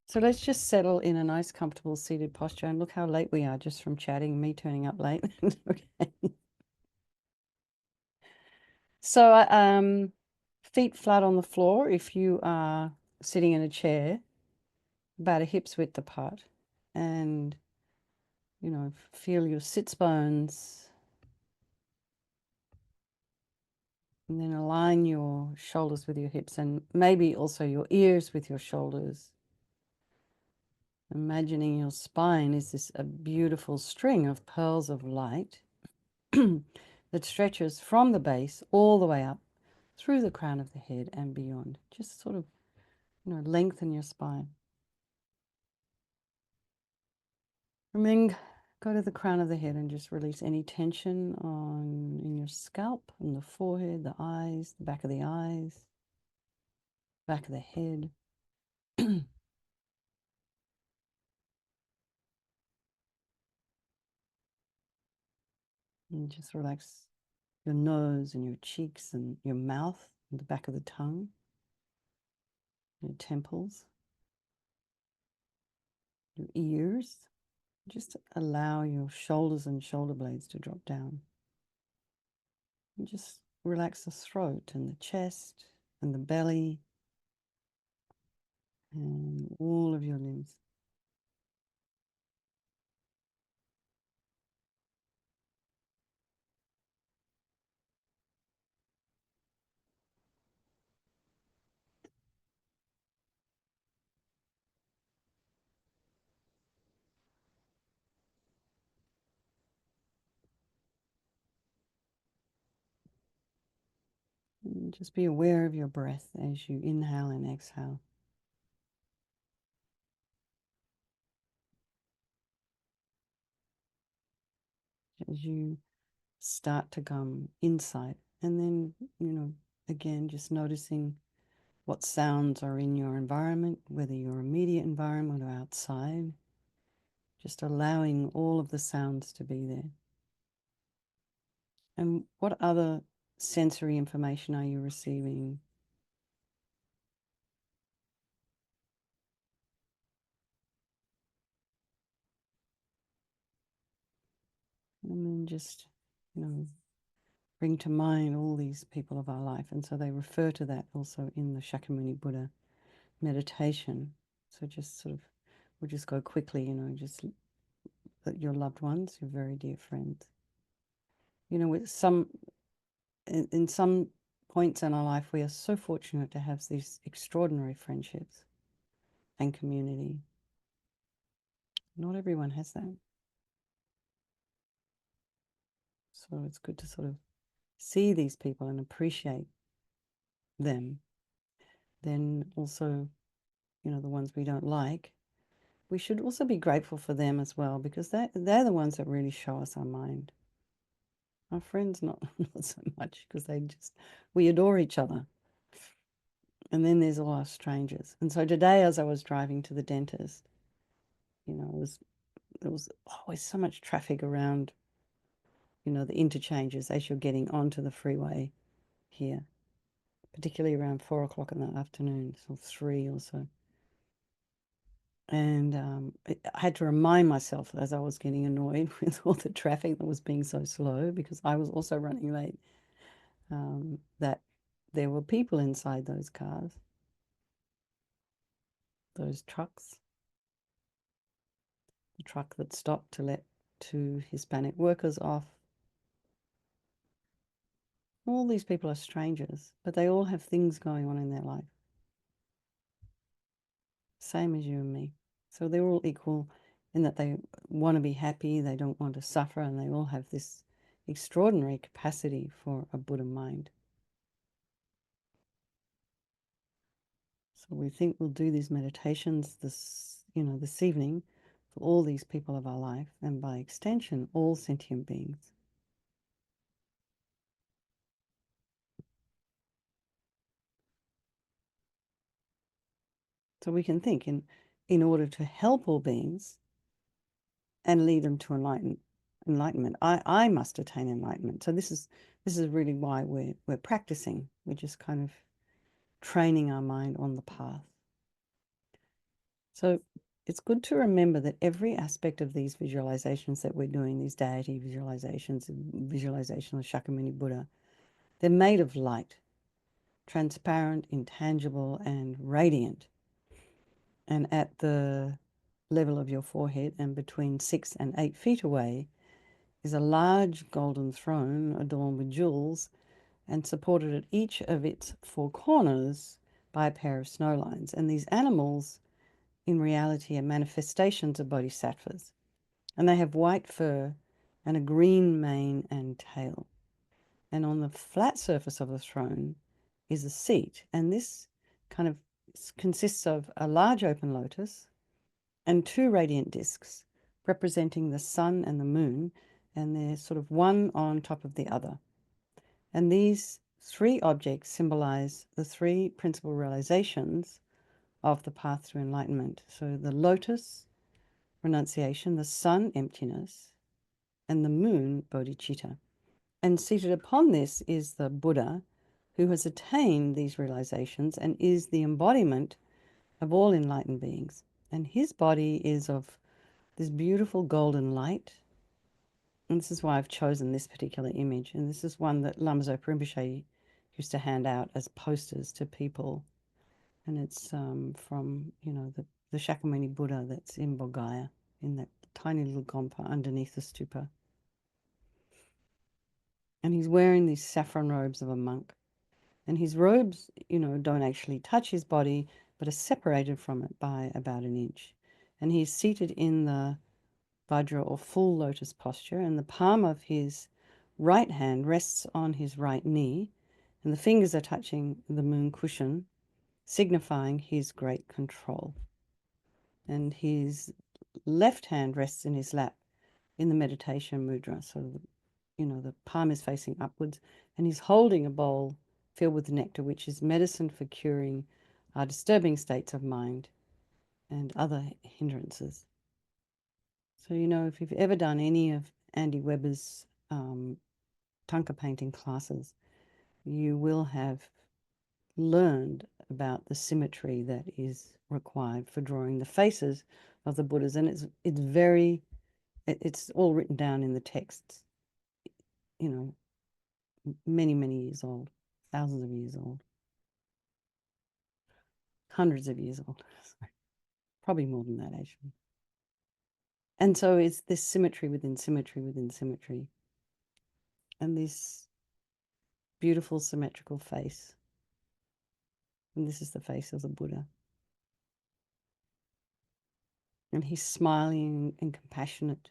So let's just settle in a nice, comfortable seated posture. And look how late we are just from chatting, me turning up late. Okay. So feet flat on the floor if you are sitting in a chair, about a hip's width apart. And, feel your sits bones. And then align your shoulders with your hips and maybe also your ears with your shoulders. Imagining your spine is a beautiful string of pearls of light that stretches from the base all the way up through the crown of the head and beyond. Just sort of, lengthen your spine. And then go to the crown of the head and just release any tension in your scalp, on the forehead, the eyes, the back of the eyes, back of the head. And just relax your nose and your cheeks and your mouth and the back of the tongue, your temples, your ears. Just allow your shoulders and shoulder blades to drop down. And just relax the throat and the chest and the belly and all of your limbs. And just be aware of your breath as you inhale and exhale. As you start to come inside, and then, again, just noticing what sounds are in your environment, whether your immediate environment or outside, just allowing all of the sounds to be there. And what other sensory information are you receiving? And then just, bring to mind all these people of our life. And so they refer to that also in the Shakyamuni Buddha meditation. So just sort of, we'll just go quickly, just your loved ones, your very dear friends. With in some points in our life, we are so fortunate to have these extraordinary friendships and community. Not everyone has that. So it's good to sort of see these people and appreciate them. Then also, the ones we don't like, we should also be grateful for them as well, because they're the ones that really show us our mind. Our friends, not so much, because we adore each other. And then there's all our strangers. And so today, as I was driving to the dentist, there was always so much traffic around, the interchanges as you're getting onto the freeway here, particularly around 4 o'clock in the afternoon, so 3 or so. And I had to remind myself as I was getting annoyed with all the traffic that was being so slow, because I was also running late, that there were people inside those cars, those trucks, the truck that stopped to let 2 Hispanic workers off. All these people are strangers, but they all have things going on in their life, same as you and me. So they're all equal in that they want to be happy, they don't want to suffer, and they all have this extraordinary capacity for a Buddha mind. So we think we'll do these meditations this evening for all these people of our life, and by extension, all sentient beings. So we can think in order to help all beings and lead them to enlightenment, I must attain enlightenment. So this is really why we're practicing. We're just kind of training our mind on the path. So it's good to remember that every aspect of these visualizations that we're doing, these deity visualizations, visualization of Shakyamuni Buddha, they're made of light, transparent, intangible, and radiant. And at the level of your forehead and between 6 and 8 feet away is a large golden throne adorned with jewels and supported at each of its 4 corners by a pair of snow lines. And these animals, in reality, are manifestations of bodhisattvas. And they have white fur and a green mane and tail. And on the flat surface of the throne is a seat. And this kind of consists of a large open lotus and 2 radiant discs representing the sun and the moon, and they're sort of one on top of the other. And these 3 objects symbolize the 3 principal realizations of the path to enlightenment. So the lotus, renunciation, the sun, emptiness, and the moon, bodhicitta. And seated upon this is the Buddha, who has attained these realizations and is the embodiment of all enlightened beings. And his body is of this beautiful golden light. And this is why I've chosen this particular image. And this is one that Lama Zopa Rinpoche used to hand out as posters to people. And it's from, the Shakyamuni Buddha that's in Bodh in that tiny little gompa underneath the stupa. And he's wearing these saffron robes of a monk. And his robes, don't actually touch his body, but are separated from it by about an inch. And he's seated in the Vajra or full lotus posture, and the palm of his right hand rests on his right knee, and the fingers are touching the moon cushion, signifying his great control. And his left hand rests in his lap in the meditation mudra. So, the palm is facing upwards, and he's holding a bowl filled with nectar, which is medicine for curing our disturbing states of mind and other hindrances. So, if you've ever done any of Andy Weber's Thangka painting classes, you will have learned about the symmetry that is required for drawing the faces of the Buddhas. And it's all written down in the texts, many, many years old, thousands of years old, hundreds of years old, probably more than that, actually. And so it's this symmetry within symmetry within symmetry, and this beautiful symmetrical face. And this is the face of the Buddha. And he's smiling and compassionate,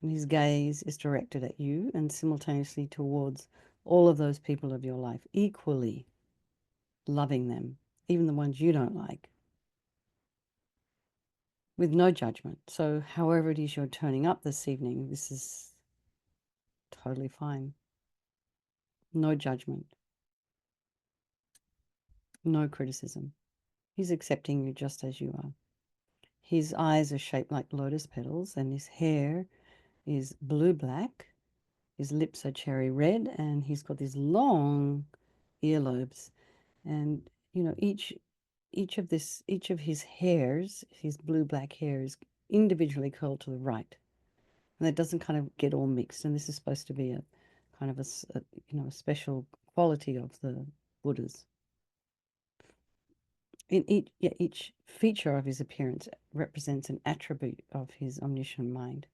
and his gaze is directed at you and simultaneously towards all of those people of your life, equally loving them, even the ones you don't like, with no judgment. So however it is you're turning up this evening, this is totally fine. No judgment. No criticism. He's accepting you just as you are. His eyes are shaped like lotus petals, and his hair is blue-black. His lips are cherry red, and he's got these long earlobes. And, each of his hairs, his blue-black hair, is individually curled to the right. And that doesn't kind of get all mixed. And this is supposed to be a kind of a special quality of the Buddhas. In each feature of his appearance represents an attribute of his omniscient mind.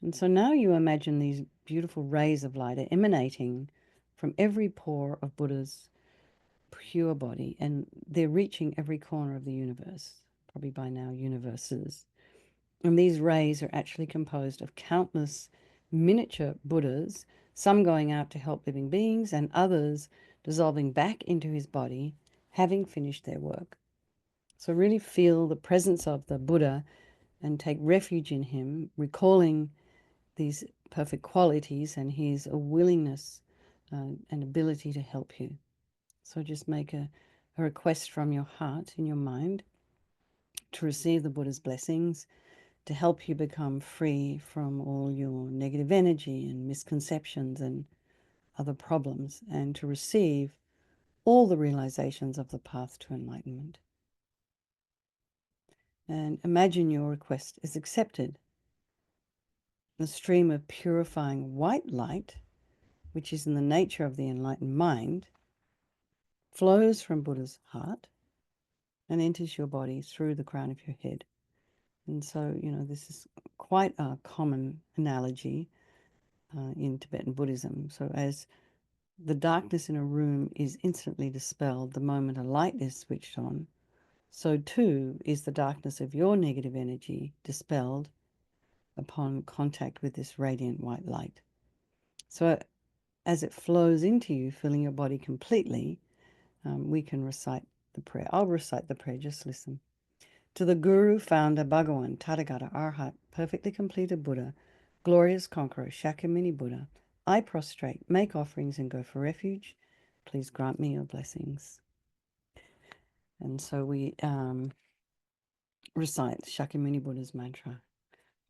And so now you imagine these beautiful rays of light are emanating from every pore of Buddha's pure body, and they're reaching every corner of the universe, probably by now universes. And these rays are actually composed of countless miniature Buddhas, some going out to help living beings and others dissolving back into his body, having finished their work. So really feel the presence of the Buddha and take refuge in him, recalling these perfect qualities and his willingness and ability to help you. So just make a request from your heart, in your mind, to receive the Buddha's blessings, to help you become free from all your negative energy and misconceptions and other problems, and to receive all the realizations of the path to enlightenment. and imagine your request is accepted. The stream of purifying white light, which is in the nature of the enlightened mind, flows from Buddha's heart and enters your body through the crown of your head. And so, this is quite a common analogy in Tibetan Buddhism. So as the darkness in a room is instantly dispelled the moment a light is switched on, so too is the darkness of your negative energy dispelled upon contact with this radiant white light. So as it flows into you, filling your body completely, we can recite the prayer. I'll recite the prayer, just listen. To the Guru, Founder, Bhagawan, Tathagata, Arhat, perfectly completed Buddha, glorious conqueror, Shakyamuni Buddha, I prostrate, make offerings, and go for refuge. Please grant me your blessings. And so we recite Shakyamuni Buddha's mantra.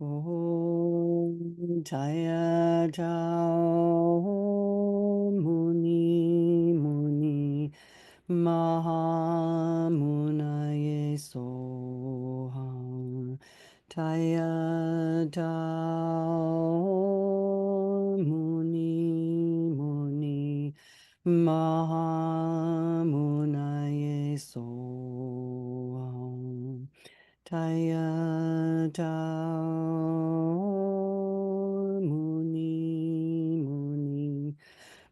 Om Jaya Jao Muni Muni Mahamunaye Soham Jaya Jao Muni Muni Mahamunaye Soham Jaya Jao Muni Muni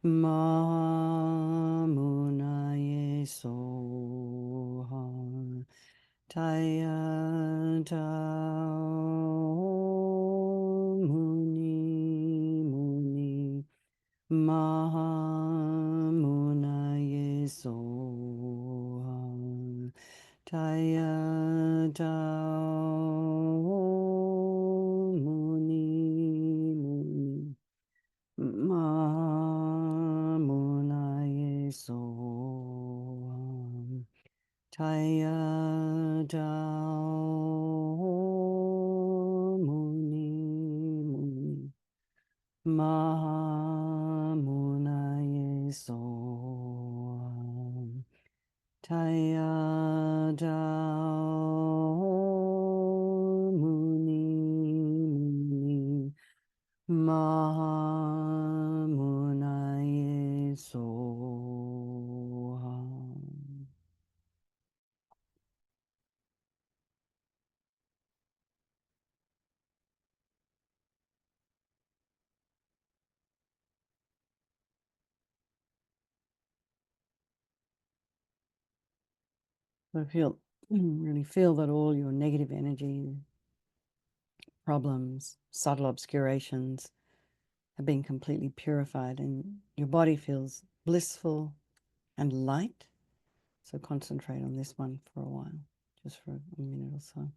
Mahamunaye Soham Jaya Jao Muni Muni Mahamunaye Soham Jaya Jao Muni Muni Mahamunaye Soham Jaya Jao Muni Muni Mahamunaye Soham Jaya Jao Muni Muni Mahamunaye Soham. So really feel that all your negative energy, problems, subtle obscurations have been completely purified and your body feels blissful and light. So concentrate on this one for a while, just for a minute or so.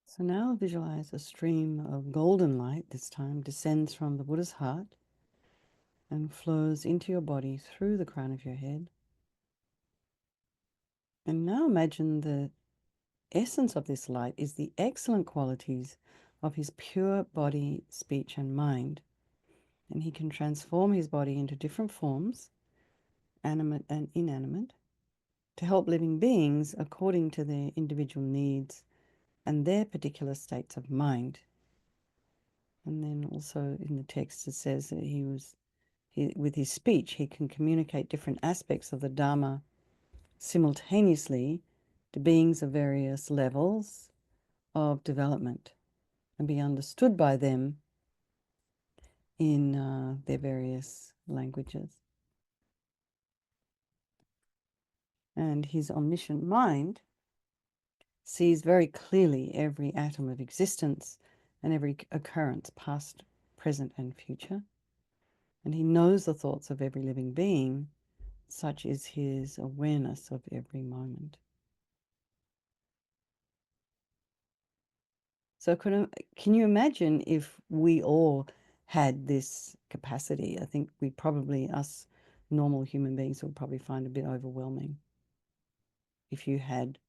So now visualize a stream of golden light, this time descends from the Buddha's heart and flows into your body through the crown of your head. And now imagine the essence of this light is the excellent qualities of his pure body, speech, and mind. And he can transform his body into different forms, animate and inanimate, to help living beings according to their individual needs and their particular states of mind. And then also in the text it says that with his speech, he can communicate different aspects of the Dharma simultaneously to beings of various levels of development and be understood by them in their various languages. And his omniscient mind sees very clearly every atom of existence and every occurrence, past, present, and future. And he knows the thoughts of every living being. Such is his awareness of every moment. So can you imagine if we all had this capacity? I think we probably, us normal human beings, would probably find it a bit overwhelming if you had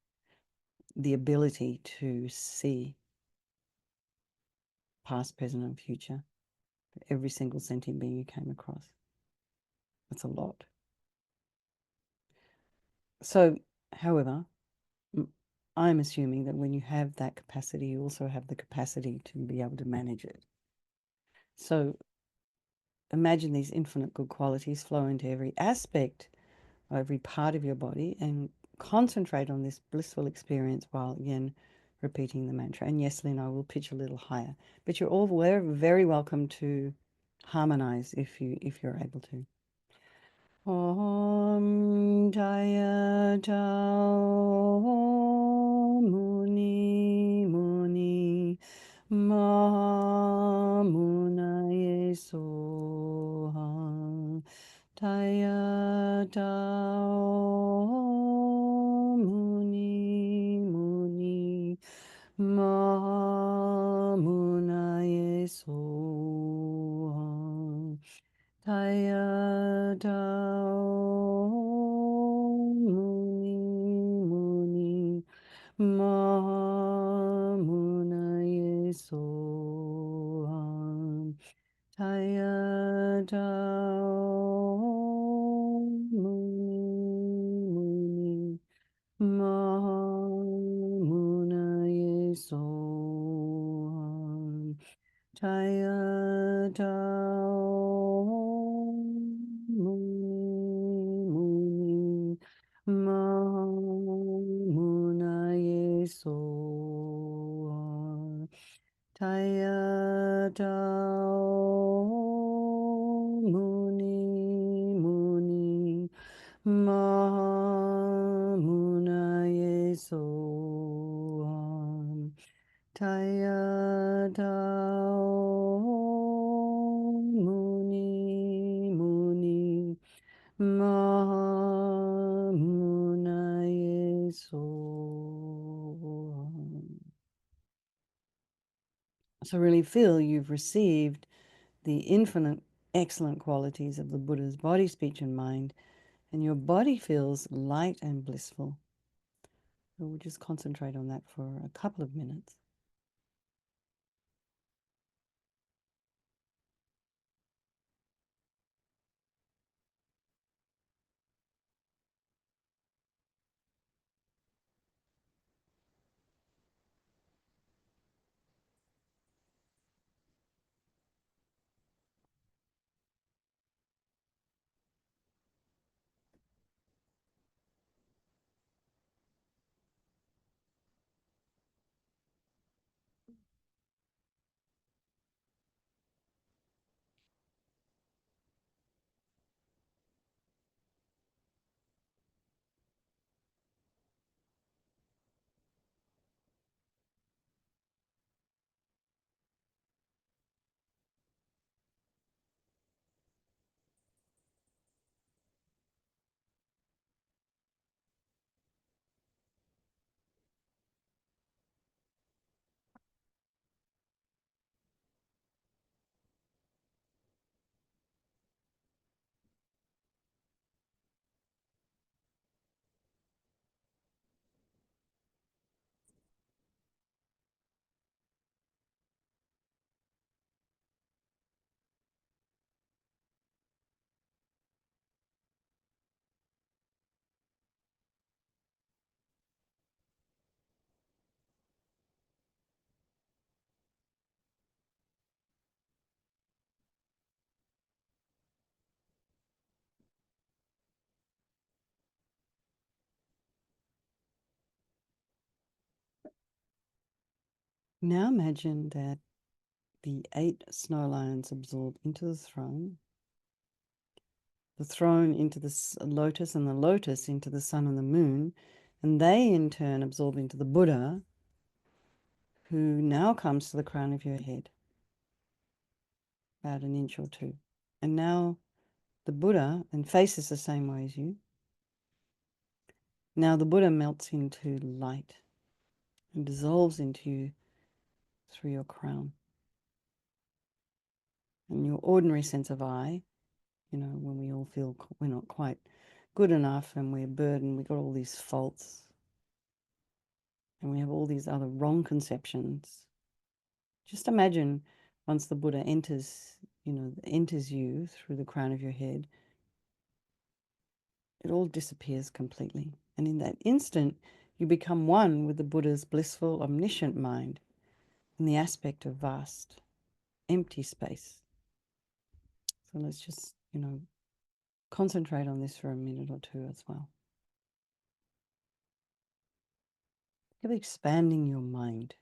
the ability to see past, present, and future for every single sentient being you came across. That's a lot. So, however, I'm assuming that when you have that capacity, you also have the capacity to be able to manage it. So imagine these infinite good qualities flow into every aspect, every part of your body, and concentrate on this blissful experience while again repeating the mantra. And yes, Lynn, I will pitch a little higher, but you're all very welcome to harmonize if you're able to. Om Jaya Tao Muni Muni Ma Munaye Soham Jaya Tao Muni Muni Ma Munaye Soham Jaya Tao Muni Muni Ma Munaye Soham Jaya Tao Muni Muni Ma Munaye Soham Jaya Tao Muni Muni Ma Munaye Soham Jaya Tao Muni Muni Ma Munaye Soham Jaya Tao Muni Muni Ma Munaye Soham. So really feel you've received the infinite excellent qualities of the Buddha's body, speech, and mind, and your body feels light and blissful. So we'll just concentrate on that for a couple of minutes. Now imagine that the 8 snow lions absorb into the throne into the lotus, and the lotus into the sun and the moon, and they in turn absorb into the Buddha, who now comes to the crown of your head, about an inch or two. And now the Buddha, and faces the same way as you, now the Buddha melts into light and dissolves into you through your crown. And your ordinary sense of I, when we all feel we're not quite good enough and we're burdened, we've got all these faults and we have all these other wrong conceptions. Just imagine once the Buddha enters you through the crown of your head, it all disappears completely. And in that instant, you become one with the Buddha's blissful, omniscient mind in the aspect of vast, empty space. So let's just, concentrate on this for a minute or two as well. Keep expanding your mind.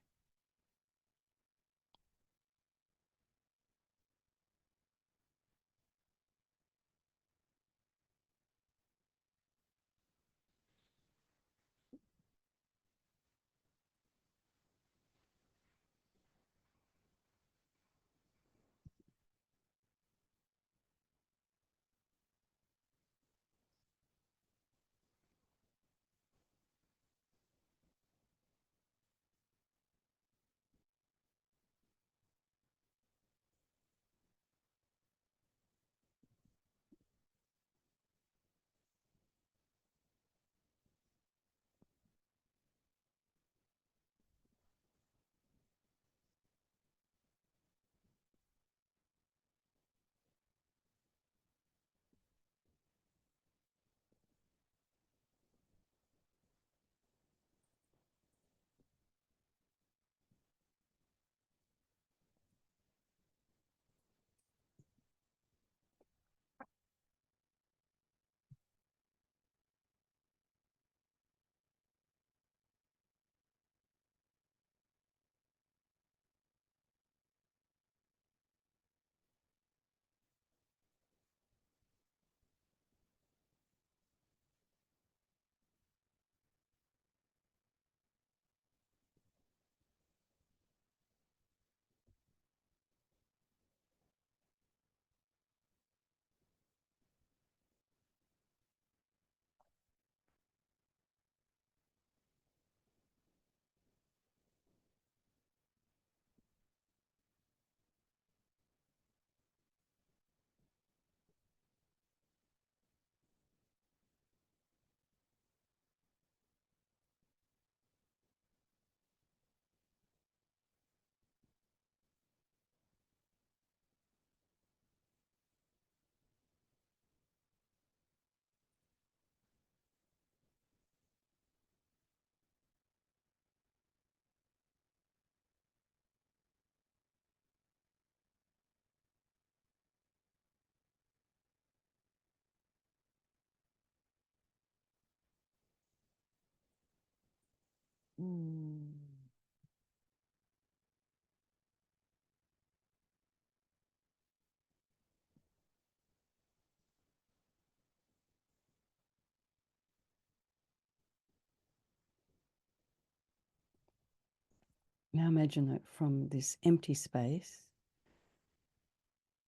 Now imagine that from this empty space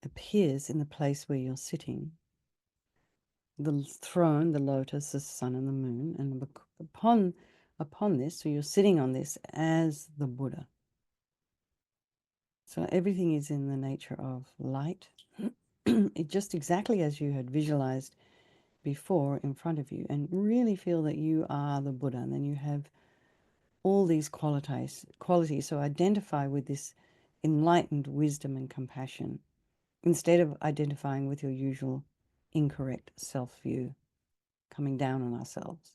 appears in the place where you're sitting the throne, the lotus, the sun, and the moon, and upon this, so you're sitting on this as the Buddha. So everything is in the nature of light, it just exactly as you had visualized before in front of you, and really feel that you are the Buddha, and then you have all these qualities. So identify with this enlightened wisdom and compassion instead of identifying with your usual incorrect self-view, coming down on ourselves.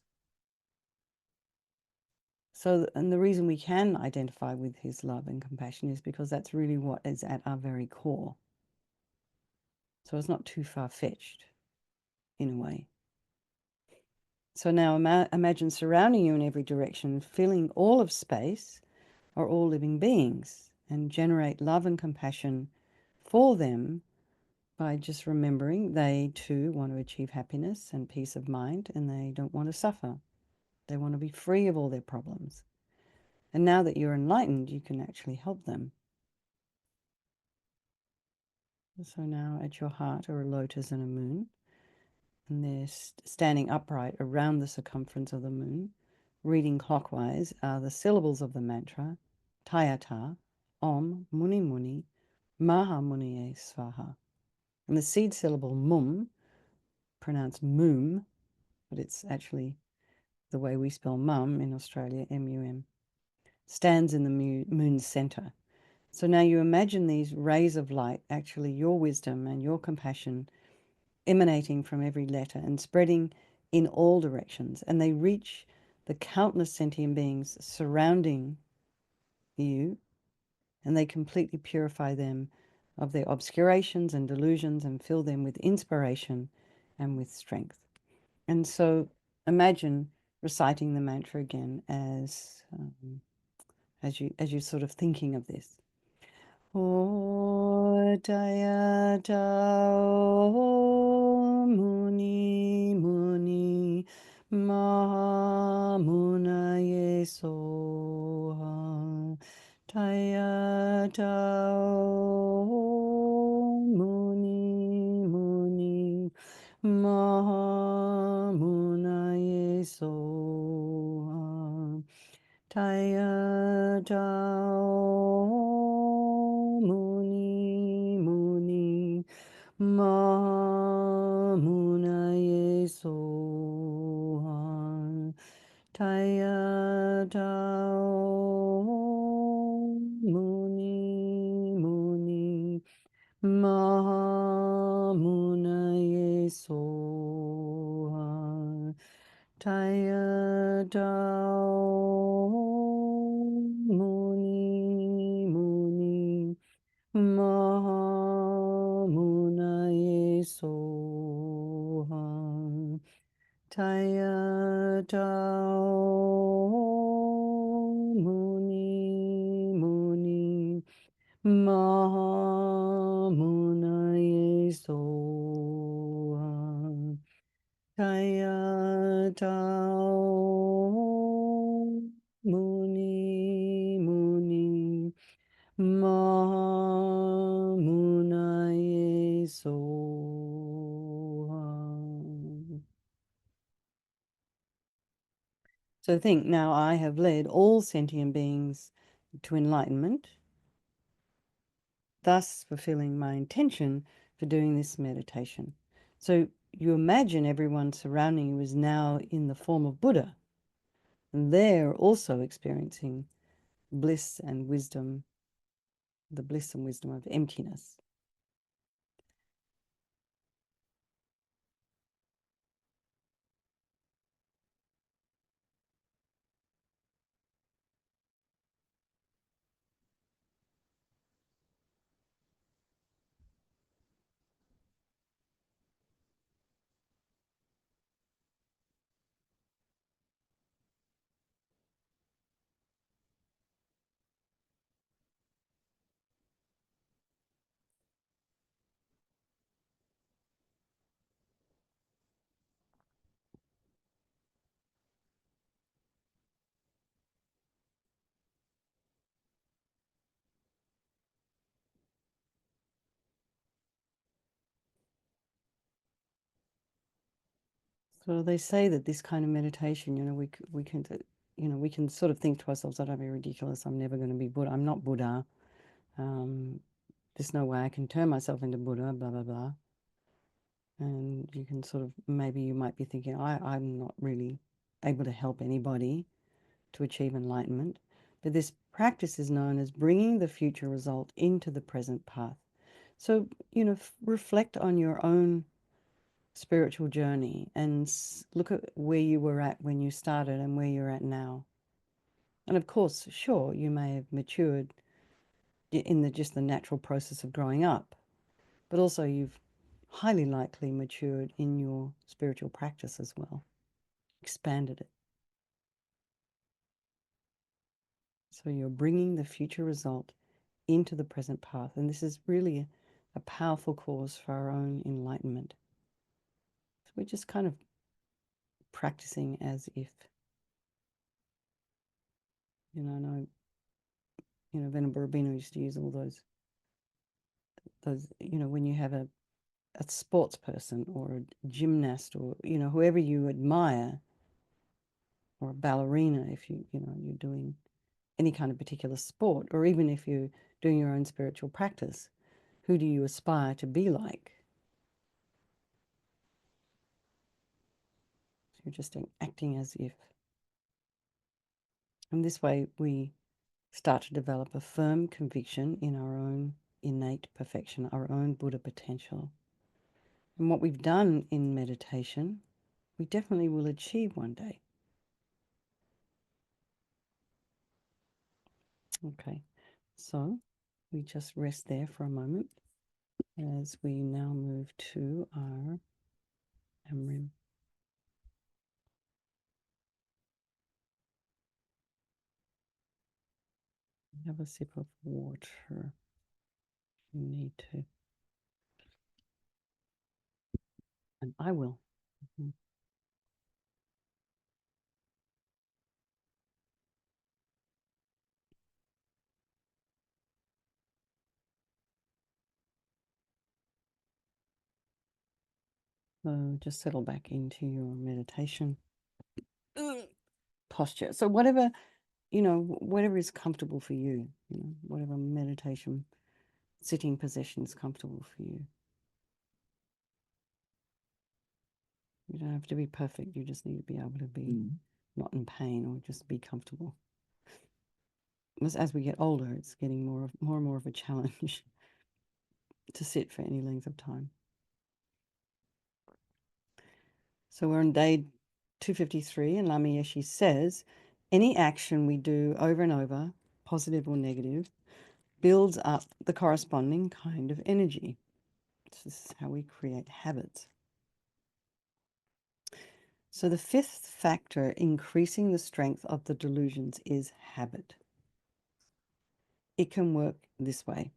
So, and the reason we can identify with his love and compassion is because that's really what is at our very core. So it's not too far-fetched in a way. So now imagine surrounding you in every direction, filling all of space are all living beings and generate love and compassion for them by just remembering they too want to achieve happiness and peace of mind, and they don't want to suffer. They want to be free of all their problems. And now that you're enlightened, you can actually help them. So now at your heart are a lotus and a moon, and they're standing upright around the circumference of the moon. Reading clockwise are the syllables of the mantra, Tayata, Om Muni Muni, Maha Muniye Svaha. And the seed syllable mum, pronounced moom, but it's actually the way we spell mum in Australia, M-U-M, stands in the moon's center. So now you imagine these rays of light, actually your wisdom and your compassion, emanating from every letter and spreading in all directions. And they reach the countless sentient beings surrounding you, and they completely purify them of their obscurations and delusions and fill them with inspiration and with strength. And so imagine reciting the mantra again as you sort of thinking of this. O Tayata Muni Muni Maha Munaye Soha Tayata Muni Muni Maha Munaye Soha Tayata Muni Muni Maha Munaye Soha Tayata Muni Muni Maha Munaye Soha Tayata Muni Muni Maha Munaye Soha Tayata Muni Muni Maha Munaye Soha Tayata Muni Muni Maha Munaye Soha. So think, now I have led all sentient beings to enlightenment, thus fulfilling my intention for doing this meditation. So you imagine everyone surrounding you is now in the form of Buddha, and they're also experiencing bliss and wisdom, the bliss and wisdom of emptiness. So they say that this kind of meditation, we can sort of think to ourselves, "Oh, don't be ridiculous. I'm never going to be Buddha. I'm not Buddha. There's no way I can turn myself into Buddha." Blah blah blah. And you can sort of, maybe you might be thinking, I'm not really able to help anybody to achieve enlightenment. But this practice is known as bringing the future result into the present path. So reflect on your own spiritual journey and look at where you were at when you started and where you're at now. And of course, sure, you may have matured in just the natural process of growing up, but also you've highly likely matured in your spiritual practice as well, expanded it. So you're bringing the future result into the present path. And this is really a powerful cause for our own enlightenment. So we're just kind of practicing as if, I know, Venerable Rabino used to use all those, when you have a sports person or a gymnast or, whoever you admire, or a ballerina, if you're doing any kind of particular sport, or even if you're doing your own spiritual practice, who do you aspire to be like? So you're just acting as if. And this way we start to develop a firm conviction in our own innate perfection, our own Buddha potential. And what we've done in meditation, we definitely will achieve one day. Okay, so we just rest there for a moment as we now move to our Lamrim. Have a sip of water. You need to. And I will. Mm-hmm. So just settle back into your meditation posture. So whatever is comfortable for you, whatever meditation sitting position is comfortable for you. You don't have to be perfect. You just need to be able to be not in pain, or just be comfortable. As we get older, it's getting more and more of a challenge to sit for any length of time. So we're on day 253, and Lama Yeshe says, any action we do over and over, positive or negative, builds up the corresponding kind of energy. This is how we create habits. So the fifth factor increasing the strength of the delusions is habit. It can work this way.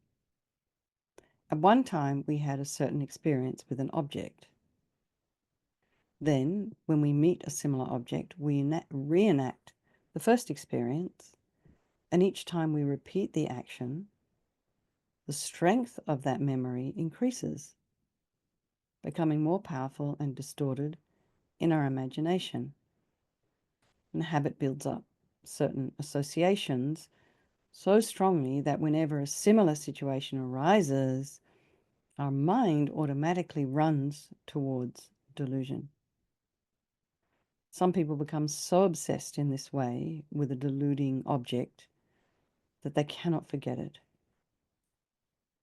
At one time, we had a certain experience with an object. Then, when we meet a similar object, we reenact the first experience, and each time we repeat the action, the strength of that memory increases, becoming more powerful and distorted in our imagination. And the habit builds up certain associations so strongly that whenever a similar situation arises, our mind automatically runs towards delusion. Some people become so obsessed in this way with a deluding object that they cannot forget it.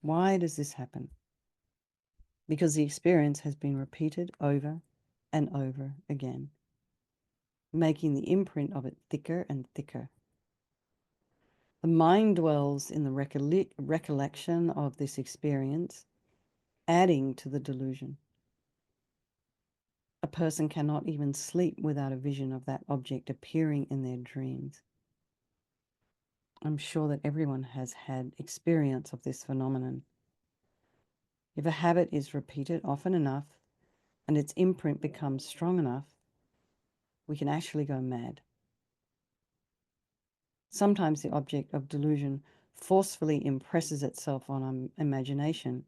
Why does this happen? Because the experience has been repeated over and over again, making the imprint of it thicker and thicker. The mind dwells in the recollection of this experience, adding to the delusion. A person cannot even sleep without a vision of that object appearing in their dreams. I'm sure that everyone has had experience of this phenomenon. If a habit is repeated often enough and its imprint becomes strong enough, we can actually go mad. Sometimes the object of delusion forcefully impresses itself on our imagination.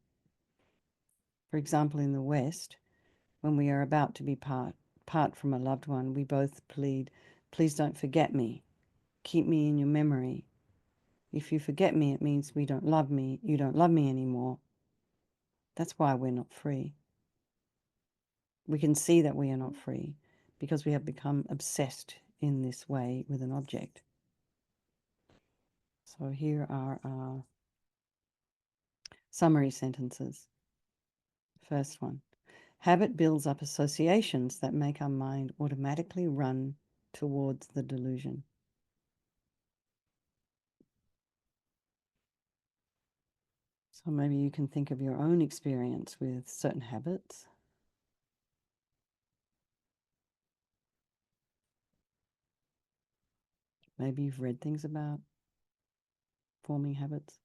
For example, in the West, when we are about to be part from a loved one, we both plead, please don't forget me. Keep me in your memory. If you forget me, it means we don't love me. You don't love me anymore. That's why we're not free. We can see that we are not free because we have become obsessed in this way with an object. So here are our summary sentences. First one. Habit builds up associations that make our mind automatically run towards the delusion. So maybe you can think of your own experience with certain habits. Maybe you've read things about forming habits.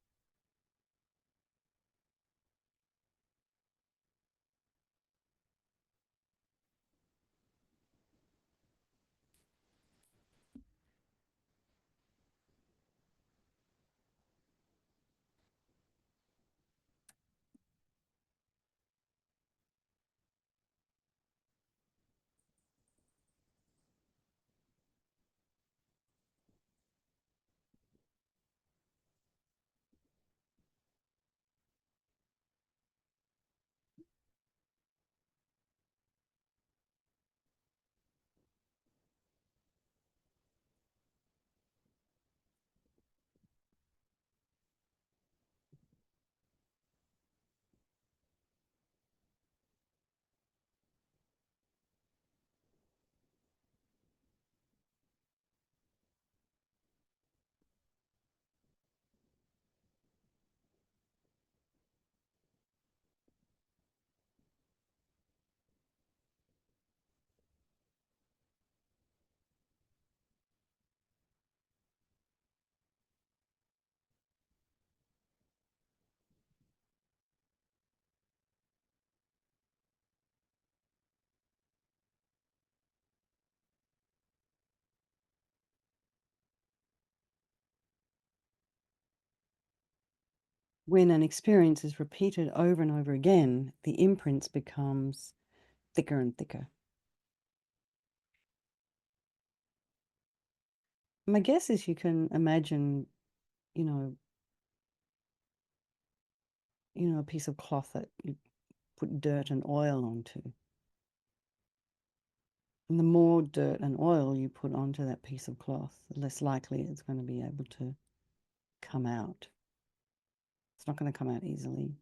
When an experience is repeated over and over again, the imprints becomes thicker and thicker. My guess is you can imagine, you know, a piece of cloth that you put dirt and oil onto. And the more dirt and oil you put onto that piece of cloth, the less likely it's going to be able to come out. It's not going to come out easily.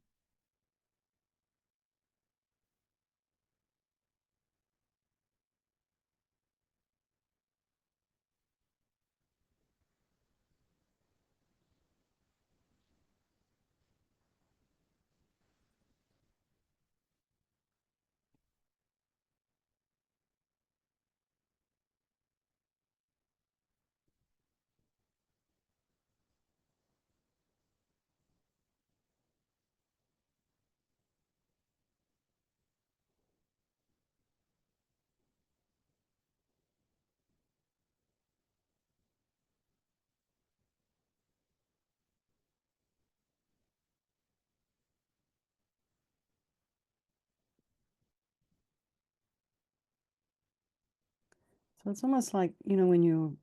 So it's almost like, when you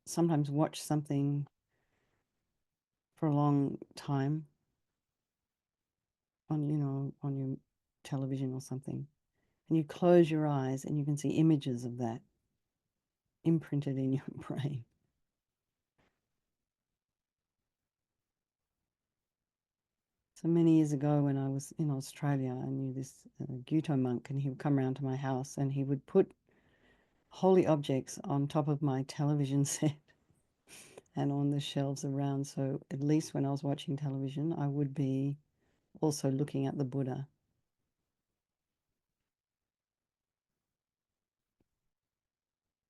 sometimes watch something for a long time on your television or something, and you close your eyes and you can see images of that imprinted in your brain. So many years ago when I was in Australia, I knew this Gyuto monk, and he would come around to my house and he would put holy objects on top of my television set and on the shelves around. So at least when I was watching television, I would be also looking at the Buddha.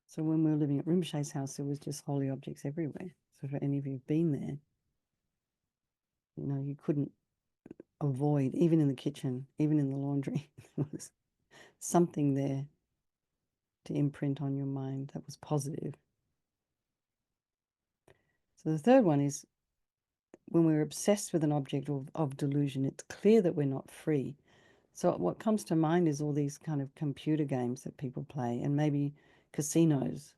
So when we were living at Rinpoche's house, there was just holy objects everywhere. So for any of you who've been there, you couldn't avoid, even in the kitchen, even in the laundry, there was something there to imprint on your mind that was positive. So the third one is when we're obsessed with an object of delusion, it's clear that we're not free. So what comes to mind is all these kind of computer games that people play, and maybe casinos.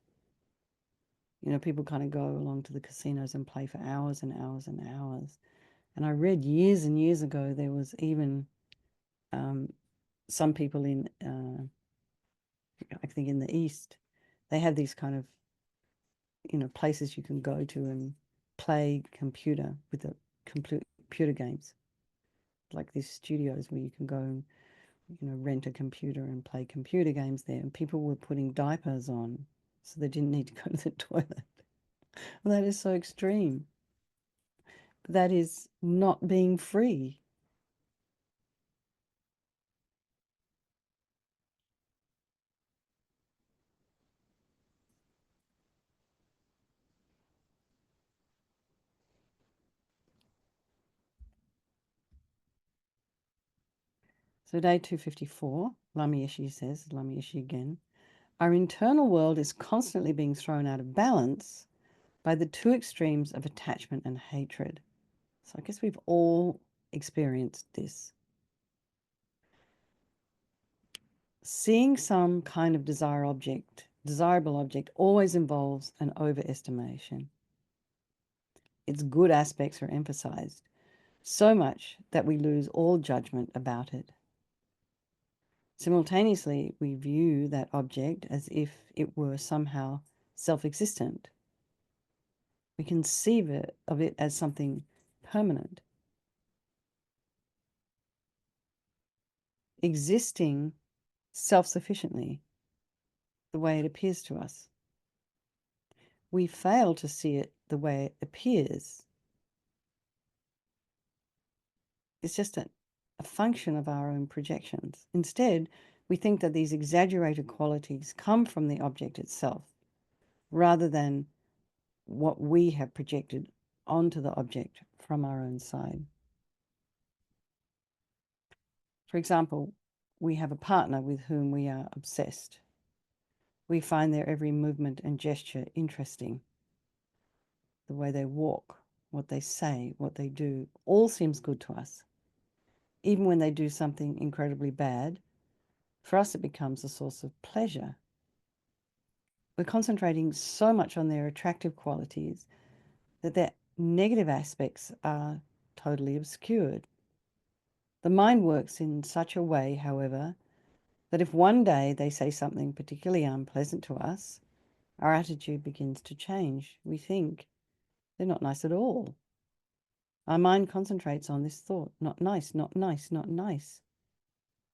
People kind of go along to the casinos and play for hours and hours and hours. And I read years and years ago, there was even some people in, I think in the East, they have these kind of, places you can go to and play computer with the computer games, like these studios where you can go and, rent a computer and play computer games there. And people were putting diapers on so they didn't need to go to the toilet. Well, that is so extreme. That is not being free. So day 254, Lama Yeshe says, Lama Yeshe again, our internal world is constantly being thrown out of balance by the two extremes of attachment and hatred. So I guess we've all experienced this. Seeing some kind of desirable object always involves an overestimation. Its good aspects are emphasized, so much that we lose all judgment about it. Simultaneously, we view that object as if it were somehow self-existent. We conceive of it as something permanent, existing self-sufficiently, the way it appears to us. We fail to see it the way it appears. It's just a function of our own projections. Instead, we think that these exaggerated qualities come from the object itself, rather than what we have projected onto the object from our own side. For example, we have a partner with whom we are obsessed. We find their every movement and gesture interesting. The way they walk, what they say, what they do, all seems good to us. Even when they do something incredibly bad, for us it becomes a source of pleasure. We're concentrating so much on their attractive qualities that their negative aspects are totally obscured. The mind works in such a way, however, that if one day they say something particularly unpleasant to us, our attitude begins to change. We think they're not nice at all. Our mind concentrates on this thought, not nice, not nice, not nice.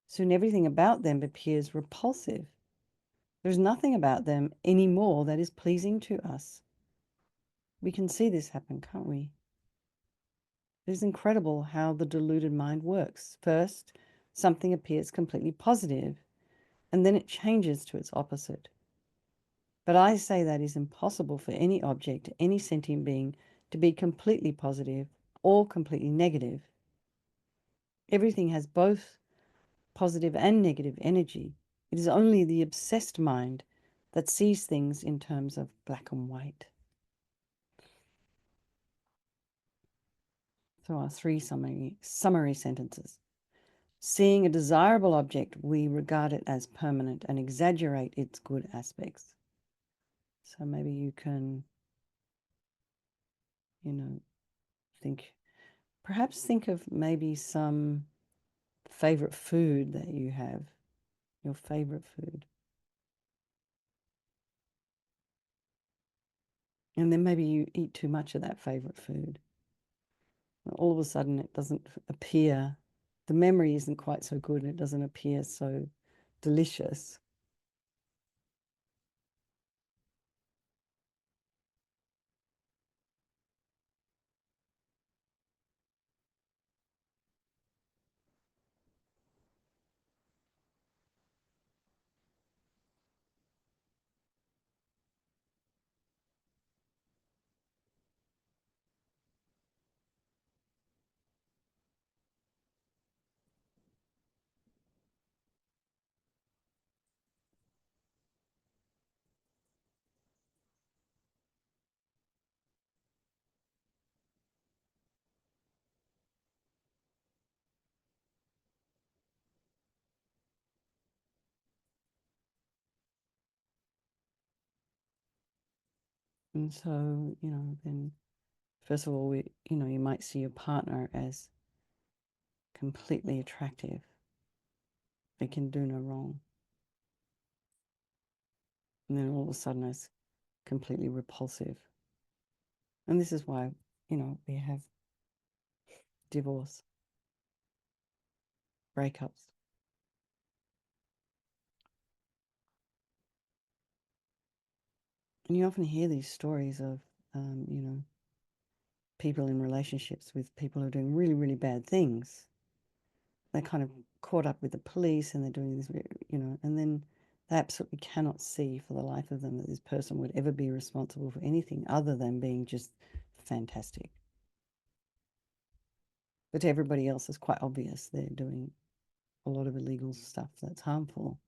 Soon everything about them appears repulsive. There's nothing about them anymore that is pleasing to us. We can see this happen, can't we? It is incredible how the deluded mind works. First, something appears completely positive, and then it changes to its opposite. But I say that is impossible for any object, any sentient being, to be completely positive or completely negative. Everything has both positive and negative energy. It is only the obsessed mind that sees things in terms of black and white. So our three summary sentences. Seeing a desirable object, we regard it as permanent and exaggerate its good aspects. So maybe you can, perhaps think of maybe some favorite food that you have, your favorite food. And then maybe you eat too much of that favorite food. All of a sudden it doesn't appear, the memory isn't quite so good, and it doesn't appear so delicious. And so, then first of all, you might see your partner as completely attractive. They can do no wrong. And then all of a sudden it's completely repulsive. And this is why, we have divorce, breakups. And you often hear these stories of, people in relationships with people who are doing really, really bad things. They're kind of caught up with the police and they're doing this, and then they absolutely cannot see for the life of them that this person would ever be responsible for anything other than being just fantastic. But to everybody else, it's quite obvious they're doing a lot of illegal stuff that's harmful.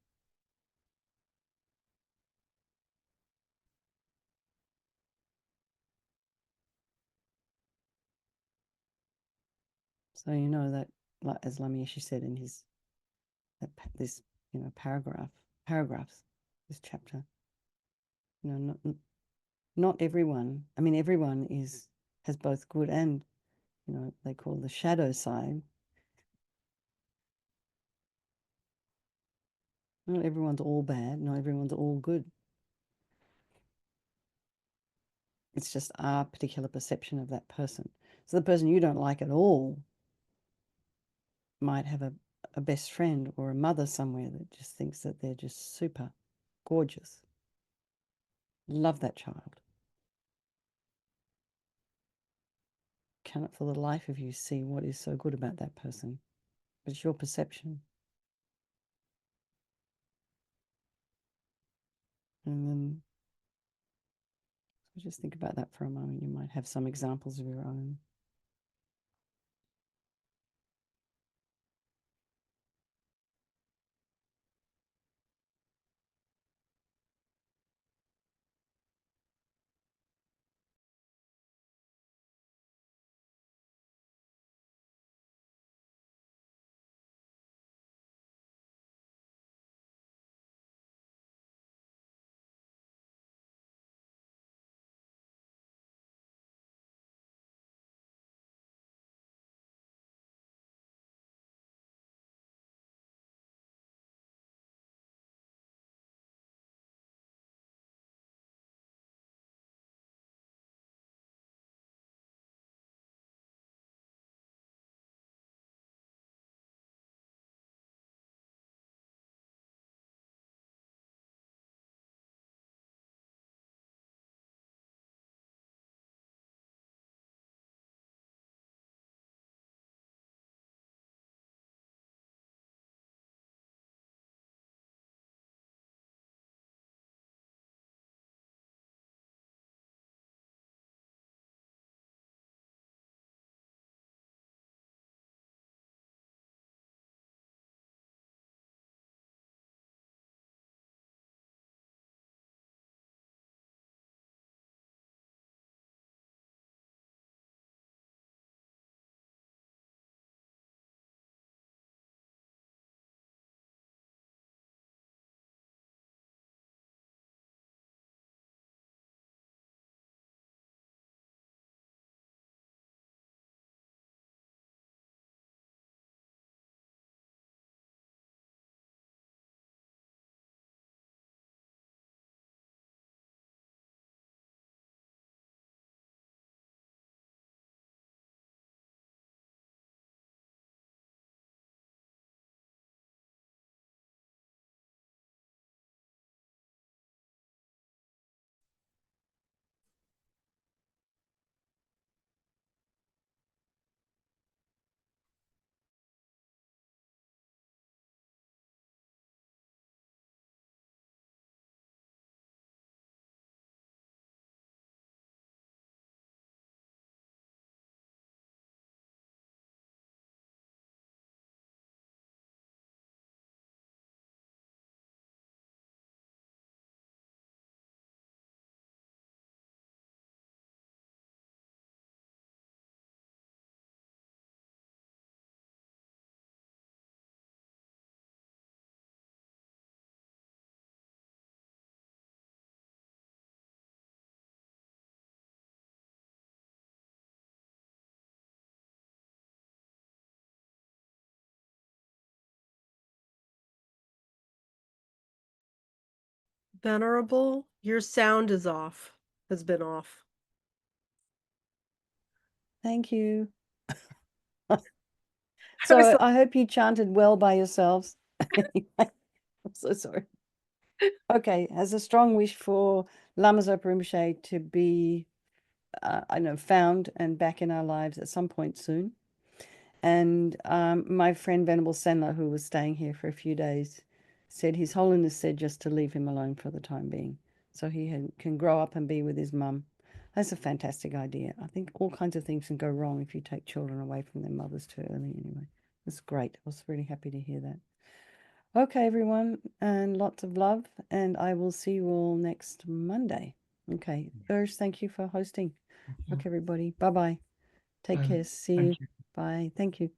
So you know that, like, as Lama Yeshe said in his this paragraphs, this chapter, not everyone. I mean, everyone has both good and, they call the shadow side. Not everyone's all bad. Not everyone's all good. It's just our particular perception of that person. So the person you don't like at all might have a best friend or a mother somewhere that just thinks that they're just super gorgeous. Love that child. Cannot for the life of you see what is so good about that person. But it's your perception. And then so just think about that for a moment. You might have some examples of your own. Venerable, your sound is off, has been off. Thank you. So I hope you chanted well by yourselves. Anyway, I'm so sorry. Okay, has a strong wish for Lama Zopa Rinpoche to be, found and back in our lives at some point soon. And my friend Venerable Senla, who was staying here for a few days, said His Holiness said just to leave him alone for the time being, so he can grow up and be with his mum. That's a fantastic idea. I think all kinds of things can go wrong if you take children away from their mothers too early anyway. It's great. I was really happy to hear that. Okay, everyone, and lots of love, and I will see you all next Monday. Okay, Urs, thank you for hosting. Thank you. Okay, everybody, bye-bye. Take care. See you. Thank you. Bye. Thank you.